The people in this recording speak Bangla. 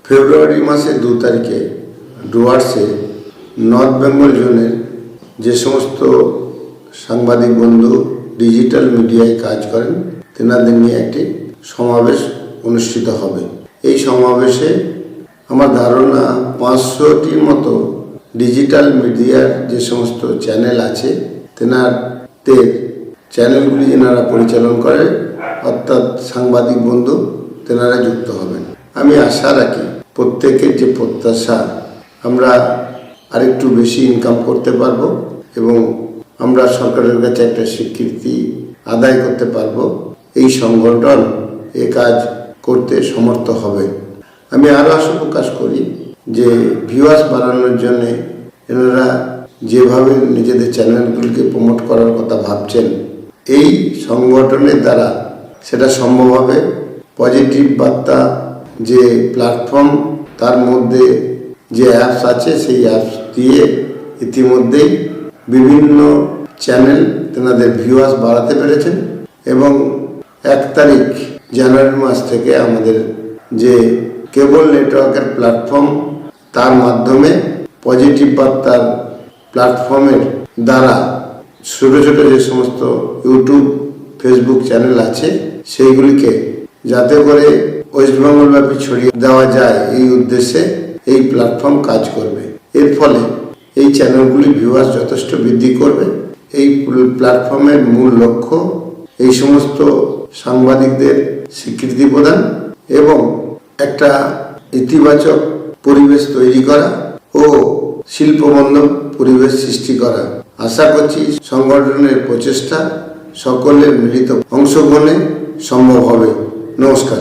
ফেব্রুয়ারি মাসে 2 তারিখে ডুয়ার্সে নর্থ বেঙ্গল জোনের যে সমস্ত সাংবাদিক বন্ধু ডিজিটাল মিডিয়ায় কাজ করেন তেনাদের নিয়ে একটি সমাবেশ অনুষ্ঠিত হবে। এই সমাবেশে আমার ধারণা 500টির মতো ডিজিটাল মিডিয়ার যে সমস্ত চ্যানেল আছে তেনাদের চ্যানেলগুলি যেনারা পরিচালন করে অর্থাৎ সাংবাদিক বন্ধু তেনারা যুক্ত হবেন। আমি আশা রাখি প্রত্যেকের যে প্রত্যাশা আমরা আরেকটু বেশি ইনকাম করতে পারবো এবং আমরা সরকারের কাছে একটা স্বীকৃতি আদায় করতে পারবো, এই সংগঠন এ কাজ করতে সমর্থ হবে। আমি আরও আশা প্রকাশ করি যে ভিউয়ার্স বাড়ানোর জন্য এনারা যেভাবে নিজেদের চ্যানেলগুলিকে প্রমোট করার কথা ভাবছেন এই সংগঠনের দ্বারা সেটা সম্ভব হবে। পজিটিভ বার্তা যে প্ল্যাটফর্ম তার মধ্যে যে অ্যাপস আছে সেই অ্যাপস দিয়ে ইতিমধ্যেই বিভিন্ন চ্যানেল তেনাদের ভিউয়ার্স বাড়াতে পেরেছেন এবং 1 তারিখ জানুয়ারি মাস থেকে আমাদের যে কেবল নেটওয়ার্কের প্ল্যাটফর্ম তার মাধ্যমে পজিটিভ বার্তার প্ল্যাটফর্মের দ্বারা ছোট ছোট যে সমস্ত ইউটিউব ফেসবুক চ্যানেল আছে সেইগুলিকে যাতে করে ওয়েস্টবেঙ্গল ব্যাপী ছড়িয়ে দেওয়া যায় এই উদ্দেশ্যে এই প্ল্যাটফর্ম কাজ করবে। এর ফলে এই চ্যানেলগুলির ভিউয়ার্স যথেষ্ট বৃদ্ধি করবে। এই প্ল্যাটফর্মের মূল লক্ষ্য এই সমস্ত সাংবাদিকদের স্বীকৃতি প্রদান এবং একটা ইতিবাচক পরিবেশ তৈরি করা ও শিল্পবন্ধব পরিবেশ সৃষ্টি করা। আশা করছি সংগঠনের প্রচেষ্টা সকলের মিলিত অংশগ্রহণে সম্ভব হবে। নমস্কার।